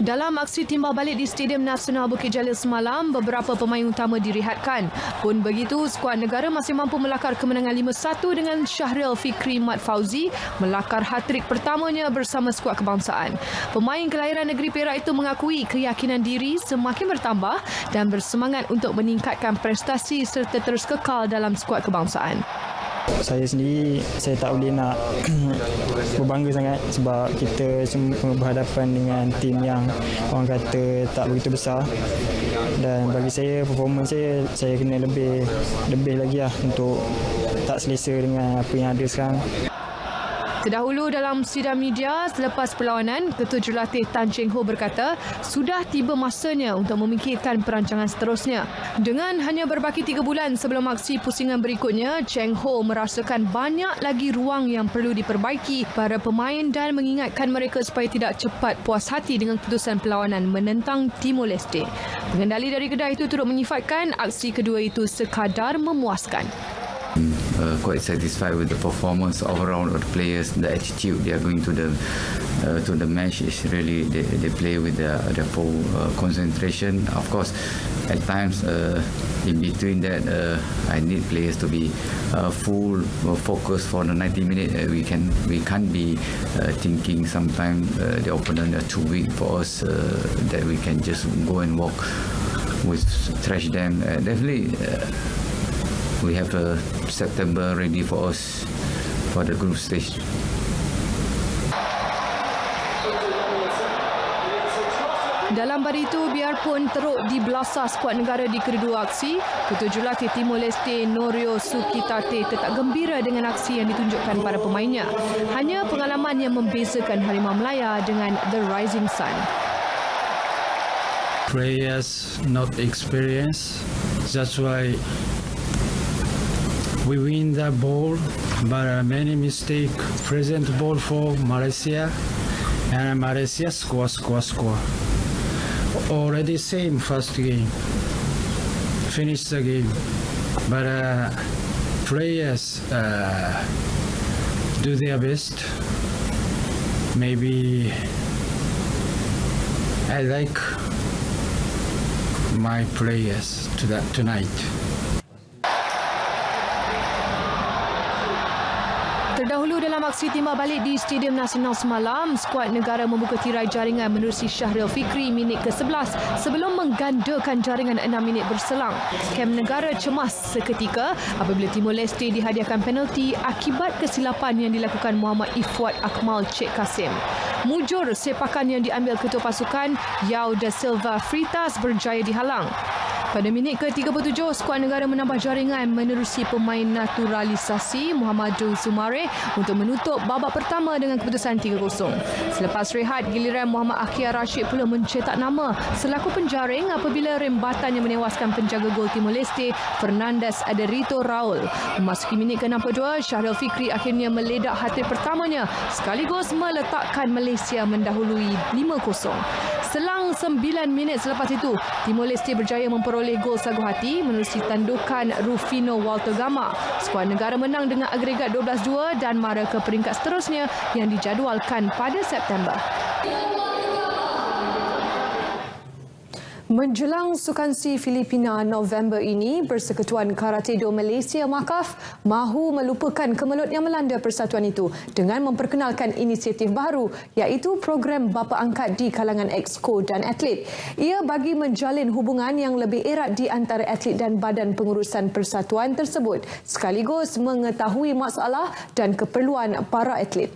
Dalam aksi timbal balik di Stadium Nasional Bukit Jalil semalam, beberapa pemain utama direhatkan. Pun begitu, skuad negara masih mampu melakar kemenangan 5-1 dengan Syahril Fikri Mat Fauzi melakar hat-trick pertamanya bersama skuad kebangsaan. Pemain kelahiran negeri Perak itu mengakui keyakinan diri semakin bertambah dan bersemangat untuk meningkatkan prestasi serta terus kekal dalam skuad kebangsaan. Saya sendiri, saya tak boleh nak berbangga sangat sebab kita cuma berhadapan dengan tim yang orang kata tak begitu besar, dan bagi saya performance saya kena lebih lagi untuk tak selesa dengan apa yang ada sekarang. Terdahulu dalam sidang media selepas perlawanan, Ketua Jurulatih Tan Cheng Ho berkata sudah tiba masanya untuk memikirkan perancangan seterusnya. Dengan hanya berbaki 3 bulan sebelum aksi pusingan berikutnya, Cheng Ho merasakan banyak lagi ruang yang perlu diperbaiki para pemain dan mengingatkan mereka supaya tidak cepat puas hati dengan keputusan perlawanan menentang Timor Leste. Pengendali dari kedai itu turut menyifatkan aksi kedua itu sekadar memuaskan. Quite satisfied with the performance overall of the players, the attitude they are going to the match is really they play with their full concentration. Of course, at times in between that I need players to be full focus for the 90 minutes. We can't be thinking sometimes the opponent are too weak for us that we can just go and walk with trash them. Definitely. We have September ready for us for the group stage. Dalam pada itu, biarpun teruk dibelasah skuad negara di kedua aksi, Ketua Jurulatih Timor Leste Norio Sukitate tetap gembira dengan aksi yang ditunjukkan para pemainnya. Hanya pengalaman yang membezakan Harimau Melaya dengan The Rising Sun. Players not experienced, that's why we win the ball, but many mistake present ball for Malaysia, and Malaysia score. Already same first game. finish the game. But players do their best. Maybe I like my players tonight. Terdahulu dalam aksi timbal balik di Stadium Nasional semalam, skuad negara membuka tirai jaringan menerusi Syahril Fikri minit ke-11 sebelum menggandakan jaringan 6 minit berselang. Kem negara cemas seketika apabila Timor Leste dihadiahkan penalti akibat kesilapan yang dilakukan Muhammad Ifwat Akmal Cik Kasim. Mujur sepakan yang diambil ketua pasukan Yao da Silva Fritas berjaya dihalang. Pada minit ke-37, skuad negara menambah jaringan menerusi pemain naturalisasi Muhammadul Sumare untuk menutup babak pertama dengan keputusan 3-0. Selepas rehat, giliran Muhammad Akhir Rashid pula mencetak nama selaku penjaring apabila rembatan yang menewaskan penjaga gol Timor Leste Fernandes Aderito Raul. Memasuki minit ke-62, Syahril Fikri akhirnya meledak hat-trick pertamanya sekaligus meletakkan Malaysia mendahului 5-0. Selang 9 minit selepas itu, Timor Leste berjaya memperoleh gol sagu hati menerusi tandukan Rufino Walter Gama. Skuad negara menang dengan agregat 12-2 dan mara ke peringkat seterusnya yang dijadualkan pada September. Menjelang Sukan Si Filipina November ini, Persekutuan Karate Do Malaysia MAKAF mahu melupakan kemelut yang melanda persatuan itu dengan memperkenalkan inisiatif baru iaitu program bapa angkat di kalangan exco dan atlet. Ia bagi menjalin hubungan yang lebih erat di antara atlet dan badan pengurusan persatuan tersebut sekaligus mengetahui masalah dan keperluan para atlet.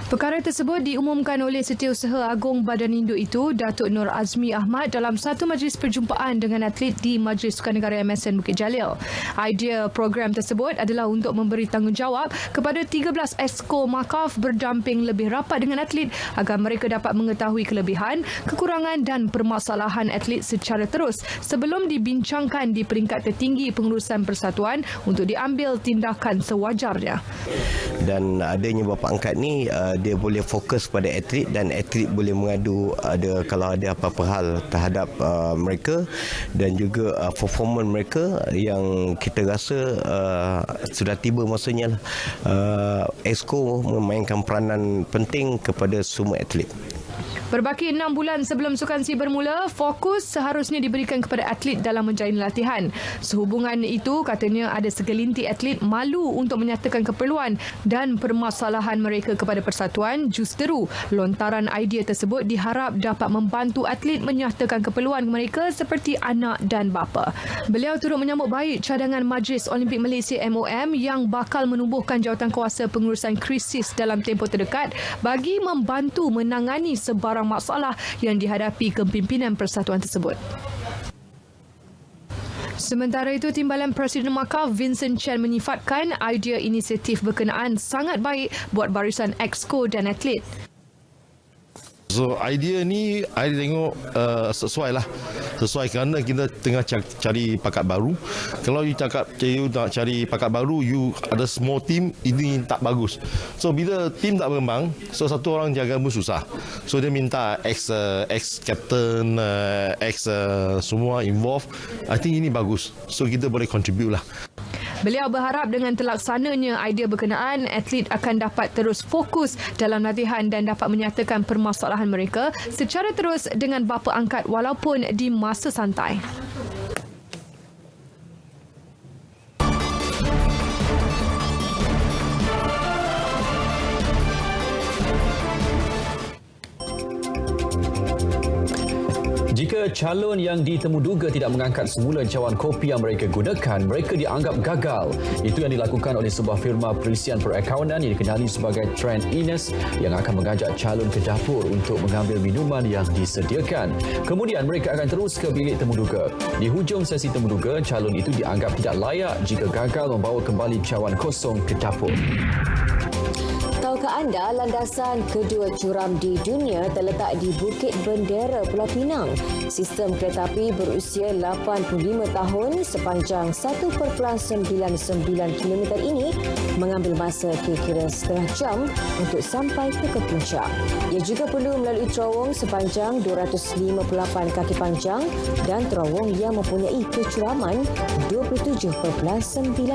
Perkara tersebut diumumkan oleh Setiausaha Agung Badan Induk itu, Datuk Nur Azmi Ahmad dalam satu majlis perjumpaan dengan atlet di Majlis Sukan Negara MSN Bukit Jalil. Idea program tersebut adalah untuk memberi tanggungjawab kepada 13 exco MAKAF berdamping lebih rapat dengan atlet agar mereka dapat mengetahui kelebihan, kekurangan dan permasalahan atlet secara terus sebelum dibincangkan di peringkat tertinggi pengurusan persatuan untuk diambil tindakan sewajarnya. Dan adanya bapa angkat ni dia boleh fokus pada atlet dan atlet boleh mengadu kalau ada apa-apa hal terhadap mereka dan juga performance mereka yang kita rasa sudah tiba masanya exco memainkan peranan penting kepada semua atlet. Berbaki 6 bulan sebelum Sukan Si bermula, fokus seharusnya diberikan kepada atlet dalam menjalani latihan. Sehubungan itu, katanya ada segelintir atlet malu untuk menyatakan keperluan dan permasalahan mereka kepada persatuan. Justeru, lontaran idea tersebut diharap dapat membantu atlet menyatakan keperluan mereka seperti anak dan bapa. Beliau turut menyambut baik cadangan Majlis Olimpik Malaysia MOM yang bakal menubuhkan jawatankuasa pengurusan krisis dalam tempoh terdekat bagi membantu menangani sebarang masalah yang dihadapi kepimpinan persatuan tersebut. Sementara itu, Timbalan Presiden MAKAF Vincent Chen menyifatkan idea inisiatif berkenaan sangat baik buat barisan exco dan atlet. So idea ni I tengok sesuai kerana kita tengah cari pakat baru. Kalau you cakap you nak cari pakat baru, you ada small team, ini tak bagus. So bila team tak berkembang, so satu orang jaga pun susah. So dia minta ex captain, semua involved. I think ini bagus. So kita boleh contribute lah. Beliau berharap dengan terlaksananya idea berkenaan, atlet akan dapat terus fokus dalam latihan dan dapat menyatakan permasalahan mereka secara terus dengan bapa angkat walaupun di masa santai. Jika calon yang ditemuduga tidak mengangkat semula cawan kopi yang mereka gunakan, mereka dianggap gagal. Itu yang dilakukan oleh sebuah firma perisian perakauntan yang dikenali sebagai Trend Ines yang akan mengajak calon ke dapur untuk mengambil minuman yang disediakan. Kemudian mereka akan terus ke bilik temuduga. Di hujung sesi temuduga, calon itu dianggap tidak layak jika gagal membawa kembali cawan kosong ke dapur. Tahukah anda landasan kedua curam di dunia terletak di Bukit Bendera, Pulau Pinang. Sistem kereta api berusia 85 tahun sepanjang 1.99 km ini mengambil masa kira-kira setengah jam untuk sampai ke puncak. Ia juga perlu melalui terowong sepanjang 258 kaki panjang dan terowong yang mempunyai kecuraman 27.9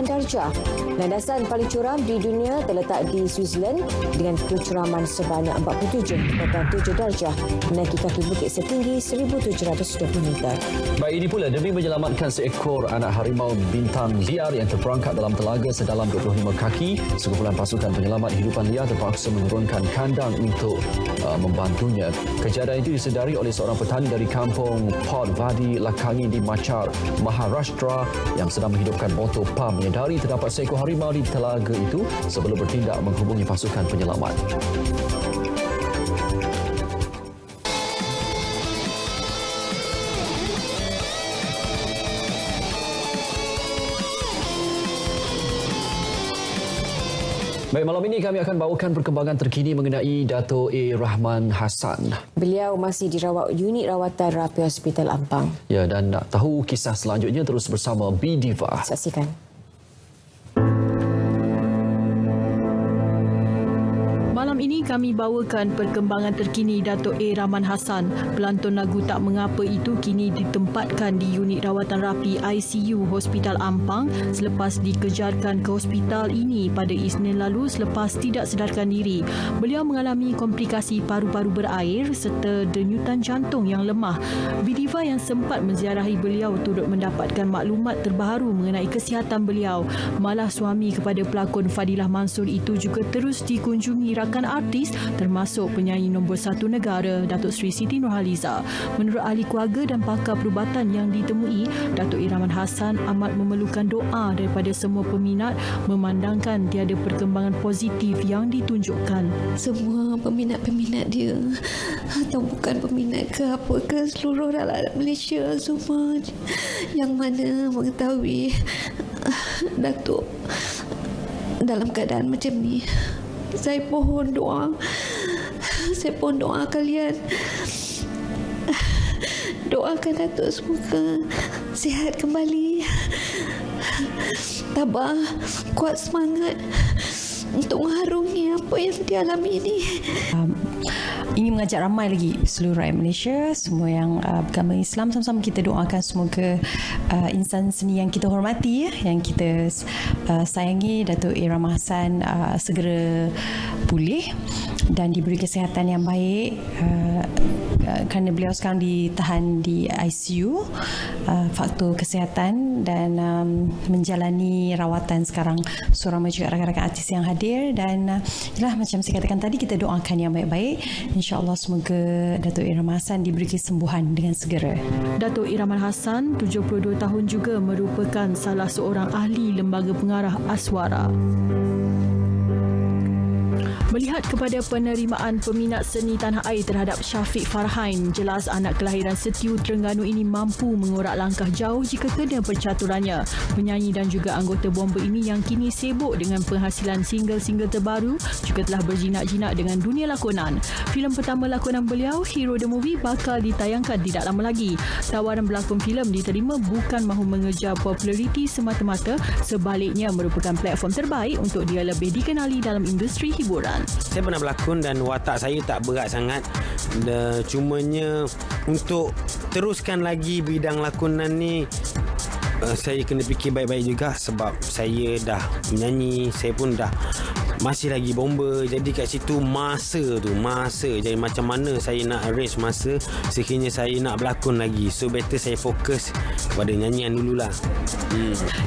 darjah. Landasan paling curam di dunia terletak di Switzerland dengan kecuraman sebanyak 47.7 darjah menaiki kaki bukit setinggi 1,720 meter. Baik, ini pula demi menyelamatkan seekor anak harimau bintang liar yang terperangkap dalam telaga sedalam 25 kaki, sekumpulan pasukan penyelamat hidupan liar terpaksa menurunkan kandang untuk membantunya. Kejadian itu disedari oleh seorang petani dari kampung Port Vadi Lakangi di Machar, Maharashtra yang sedang menghidupkan botol pam menyedari terdapat seekor harimau di telaga itu sebelum bertindak menghubungi pasukan penyelamat. Baik, malam ini kami akan bawakan perkembangan terkini mengenai Dato' A. Rahman Hassan. Beliau masih dirawat unit rawatan rapi Hospital Ampang. Ya, dan nak tahu kisah selanjutnya terus bersama B Diva. Saksikan. Malam ini kami bawakan perkembangan terkini Dato' A. Rahman Hassan. Pelantun lagu Tak Mengapa itu kini ditempatkan di unit rawatan rapi ICU Hospital Ampang selepas dikejarkan ke hospital ini pada Isnin lalu selepas tidak sedarkan diri. Beliau mengalami komplikasi paru-paru berair serta denyutan jantung yang lemah. Bidiva yang sempat menziarahi beliau turut mendapatkan maklumat terbaru mengenai kesihatan beliau. Malah suami kepada pelakon Fadilah Mansur itu juga terus dikunjungi rakan artis termasuk penyanyi nombor 1 negara Datuk Seri Siti Nurhaliza. Menurut ahli keluarga dan pakar perubatan yang ditemui, Dato' A. Rahman Hassan amat memerlukan doa daripada semua peminat memandangkan tiada perkembangan positif yang ditunjukkan. Semua peminat-peminat dia atau bukan peminat ke apa ke seluruh rakyat Malaysia semua yang mana mengetahui Datuk dalam keadaan macam ni. Saya pohon doa kalian. Doakan Datuk semoga sihat kembali. Tabah, kuat semangat untuk mengharungi apa yang dialami ini. Ingin mengajak ramai lagi seluruh rakyat Malaysia, semua yang beragama Islam, sama-sama kita doakan semoga insan seni yang kita hormati, yang kita sayangi, Dato' A. Rahman Hassan segera pulih dan diberi kesihatan yang baik. Kerana beliau sekarang ditahan di ICU, faktor kesihatan dan menjalani rawatan sekarang. So ramai juga rakan-rakan artis yang hadir dan itulah macam saya katakan tadi, kita doakan yang baik-baik. InsyaAllah semoga Dato' A. Rahman Hassan diberi kesembuhan dengan segera. Dato' A. Rahman Hassan, 72 tahun juga, merupakan salah seorang ahli lembaga pengarah Aswara. Melihat kepada penerimaan peminat seni tanah air terhadap Syafiq Farhain, jelas anak kelahiran Setiu Terengganu ini mampu mengorak langkah jauh jika kena percaturannya. Penyanyi dan juga anggota Bomba ini yang kini sibuk dengan penghasilan single-single terbaru juga telah berjinak-jinak dengan dunia lakonan. Filem pertama lakonan beliau, Hero the Movie, bakal ditayangkan tidak lama lagi. Tawaran berlakon filem diterima bukan mahu mengejar populariti semata-mata, sebaliknya merupakan platform terbaik untuk dia lebih dikenali dalam industri hiburan. Saya pernah berlakon dan watak saya tak berat sangat. Cumanya untuk teruskan lagi bidang lakonan ni, saya kena fikir baik-baik juga sebab saya dah menyanyi, saya pun dah masih lagi Bomba. Jadi kat situ masa. Jadi macam mana saya nak arrange masa sekiranya saya nak berlakon lagi. So better saya fokus kepada nyanyian dululah.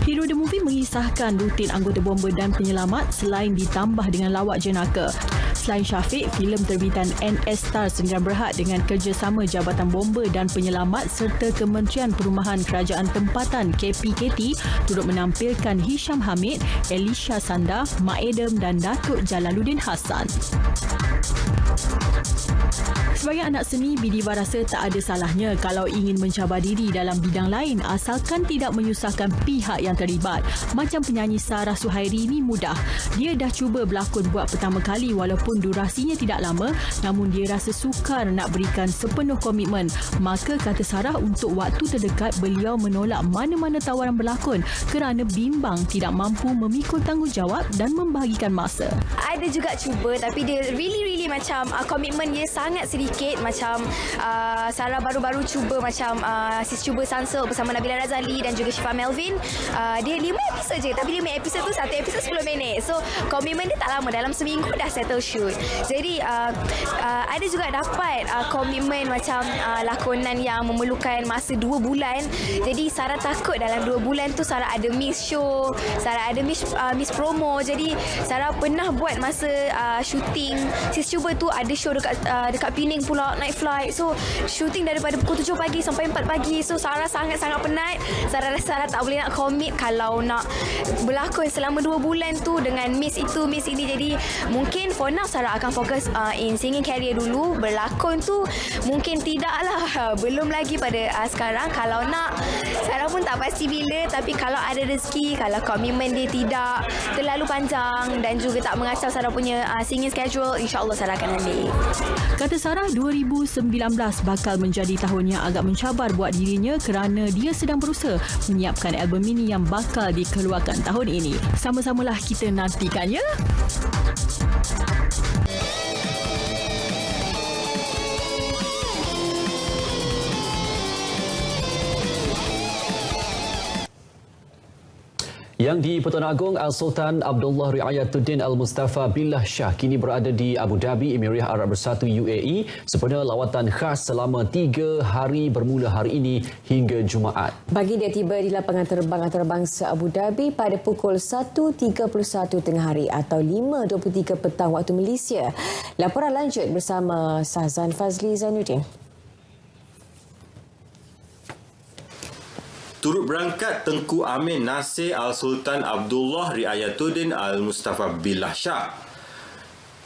Hero the Movie mengisahkan rutin anggota Bomba dan penyelamat selain ditambah dengan lawak jenaka. Selain Syafiq, filem terbitan NS Star Sendirian Berhad dengan kerjasama Jabatan Bomba dan Penyelamat serta Kementerian Perumahan Kerajaan Tempatan KPKT turut menampilkan Hisham Hamid, Elisha Sanda, Mak Edem dan Datuk Jalaluddin Hassan. Sebagai anak seni, Bidiva rasa tak ada salahnya kalau ingin mencabar diri dalam bidang lain asalkan tidak menyusahkan pihak yang terlibat. Macam penyanyi Sarah Suhairi ini mudah. Dia dah cuba berlakon buat pertama kali walaupun durasinya tidak lama, namun dia rasa sukar nak berikan sepenuh komitmen. Maka kata Sarah, untuk waktu terdekat beliau menolak mana-mana tawaran berlakon kerana bimbang tidak mampu memikul tanggungjawab dan membahagikan masa. Ada juga cuba tapi dia really macam komitmen dia sangat sedikit. Macam Sarah baru-baru cuba macam sis cuba Sansel bersama Nabila Razali dan juga Syifa Melvin. Dia 5 episod je, tapi 5 episod tu satu episod 10 minit. So komitmen dia tak lama, dalam seminggu dah settle shoot. Jadi ada juga dapat komitmen macam lakonan yang memerlukan masa 2 bulan. Jadi Sarah takut dalam 2 bulan tu Sarah ada miss show, Sarah ada miss promo. Jadi Sarah pernah buat masa shooting sis cuba tu ada show dekat Pening pula, night flight. So shooting daripada pukul 7 pagi sampai 4 pagi. So Sarah sangat-sangat penat. Sarah rasa Sarah tak boleh nak commit kalau nak berlakon selama 2 bulan tu dengan miss itu, miss ini. Jadi mungkin for now Sarah akan fokus in singing career dulu. Berlakon tu mungkin tidak lah. Belum lagi pada sekarang. Kalau nak, Sarah pun tak pasti bila. Tapi kalau ada rezeki, kalau komitmen dia tidak terlalu panjang dan juga tak mengacau Sarah punya singing schedule, insyaAllah Sarah akan ambil. Kata Sarah, 2019 bakal menjadi tahun yang agak mencabar buat dirinya kerana dia sedang berusaha menyiapkan album mini yang bakal dikeluarkan tahun ini. Sama-samalah kita nantikannya. Yang di Pertuan Agong, Al-Sultan Abdullah Riayatuddin Al-Mustafa Billah Shah kini berada di Abu Dhabi, Emirat Arab Bersatu UAE sempena lawatan khas selama 3 hari bermula hari ini hingga Jumaat. Baginda tiba di lapangan terbang antarabangsa Abu Dhabi pada pukul 1.31 tengah hari atau 5.23 petang waktu Malaysia. Laporan lanjut bersama Sahzan Fazli Zainuddin. Turut berangkat Tengku Amin Nasir Al-Sultan Abdullah Riayatuddin Al-Mustafa Billah Shah.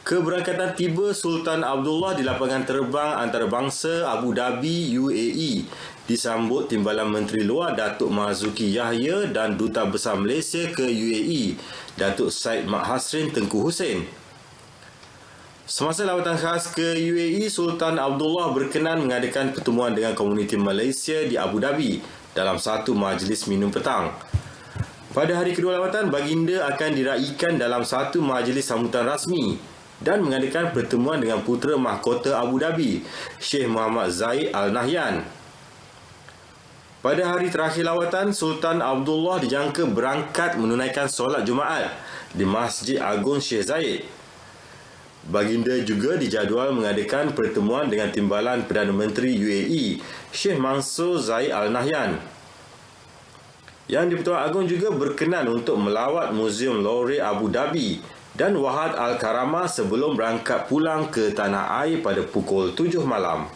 Keberangkatan tiba Sultan Abdullah di lapangan terbang antarabangsa Abu Dhabi UAE disambut Timbalan Menteri Luar Datuk Marzuki Yahya dan Duta Besar Malaysia ke UAE Datuk Said Mak Hasrin Tengku Hussein. Semasa lawatan khas ke UAE, Sultan Abdullah berkenan mengadakan pertemuan dengan komuniti Malaysia di Abu Dhabi dalam satu majlis minum petang. Pada hari kedua lawatan, baginda akan diraikan dalam satu majlis sambutan rasmi dan mengadakan pertemuan dengan putera mahkota Abu Dhabi, Sheikh Muhammad Zaid Al Nahyan. Pada hari terakhir lawatan, Sultan Abdullah dijangka berangkat menunaikan solat Jumaat di Masjid Agung Sheikh Zayed. Baginda juga dijadual mengadakan pertemuan dengan Timbalan Perdana Menteri UAE, Sheikh Mansur Zaid Al Nahyan. Yang di-Pertuan Agong juga berkenan untuk melawat Muzium Louvre Abu Dhabi dan Wahad Al-Karamah sebelum berangkat pulang ke tanah air pada pukul 7 malam.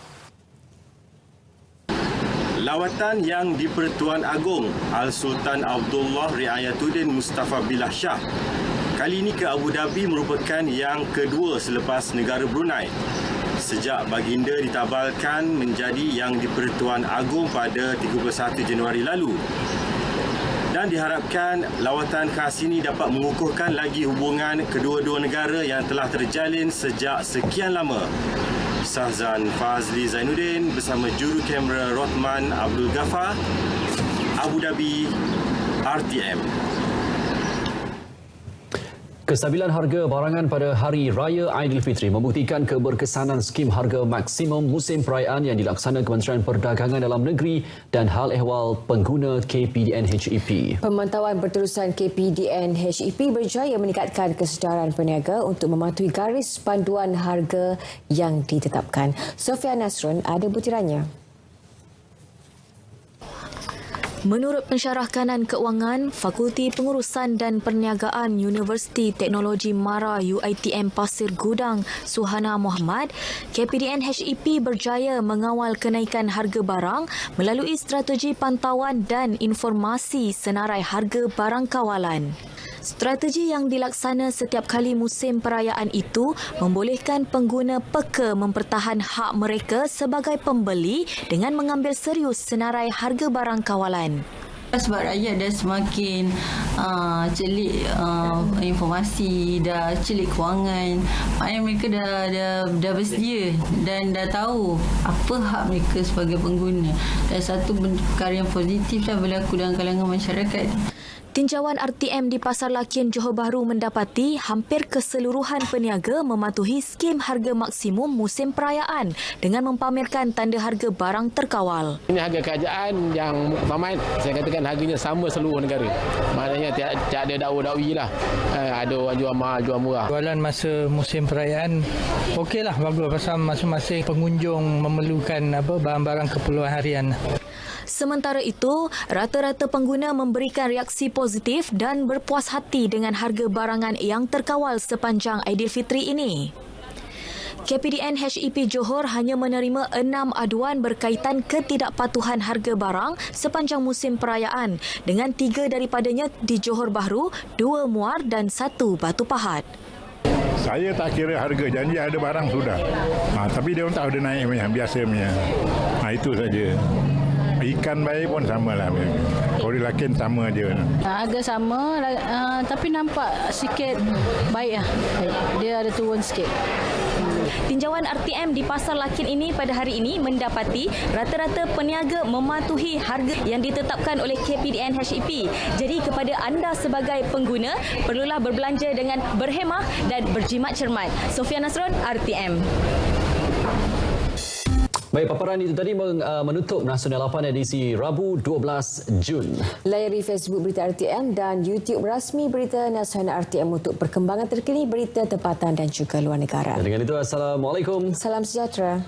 Lawatan yang di-Pertuan Agong Al-Sultan Abdullah Riayatuddin Mustafa Billah Shah kali ini ke Abu Dhabi merupakan yang kedua selepas negara Brunei sejak baginda ditabalkan menjadi yang di-Pertuan Agong pada 31 Januari lalu. Dan diharapkan lawatan khas ini dapat mengukuhkan lagi hubungan kedua-dua negara yang telah terjalin sejak sekian lama. Sahzan Fazli Zainuddin bersama juru kamera Rothman Abdul Ghaffar, Abu Dhabi, RTM. Kestabilan harga barangan pada Hari Raya Aidilfitri membuktikan keberkesanan skim harga maksimum musim perayaan yang dilaksanakan Kementerian Perdagangan Dalam Negeri dan hal ehwal pengguna KPDN HEP. Pemantauan berterusan KPDN HEP berjaya meningkatkan kesedaran peniaga untuk mematuhi garis panduan harga yang ditetapkan. Sofia Nasrun ada butirannya. Menurut Pensyarah Kanan Keuangan, Fakulti Pengurusan dan Perniagaan Universiti Teknologi MARA UiTM Pasir Gudang, Suhana Muhammad, KPDN HEP berjaya mengawal kenaikan harga barang melalui strategi pantauan dan informasi senarai harga barang kawalan. Strategi yang dilaksana setiap kali musim perayaan itu membolehkan pengguna peka mempertahan hak mereka sebagai pembeli dengan mengambil serius senarai harga barang kawalan. Sebab rakyat dah semakin celik informasi, dah celik kewangan, maknanya mereka dah bersedia dan dah tahu apa hak mereka sebagai pengguna. Dan satu perkara yang positif dah berlaku dalam kalangan masyarakat. Tinjauan RTM di Pasar Lakin Johor Bahru mendapati hampir keseluruhan peniaga mematuhi skim harga maksimum musim perayaan dengan mempamerkan tanda harga barang terkawal. Ini harga kerajaan yang muktamad, saya katakan harganya sama seluruh negara. Maknanya tak ada dakwa-dakwi lah. Ada orang jual mahal, jual murah. Jualan masa musim perayaan okeylah, bagus pasal masing-masing pengunjung memerlukan barang-barang keperluan harian. Sementara itu, rata-rata pengguna memberikan reaksi positif dan berpuas hati dengan harga barangan yang terkawal sepanjang Aidilfitri ini. KPDN HEP Johor hanya menerima 6 aduan berkaitan ketidakpatuhan harga barang sepanjang musim perayaan dengan 3 daripadanya di Johor Bahru, 2 Muar dan 1 Batu Pahat. Saya tak kira harga, janji ada barang sudah. Tapi dia orang tak ada naik biasa punya. Itu saja. Ikan baik pun sama lah. Kori Lakin sama je. Harga sama tapi nampak sikit baik lah. Dia ada turun sikit. Tinjauan RTM di Pasar Lakin ini pada hari ini mendapati rata-rata peniaga mematuhi harga yang ditetapkan oleh KPDN HEP. Jadi kepada anda sebagai pengguna, perlulah berbelanja dengan berhemah dan berjimat cermat. Sofia Nasron, RTM. Baik, paparan itu tadi menutup Nasional 8 edisi Rabu 12 Jun. Layari Facebook Berita RTM dan YouTube rasmi Berita Nasional RTM untuk perkembangan terkini berita tempatan dan juga luar negara. Dan dengan itu, Assalamualaikum. Salam sejahtera.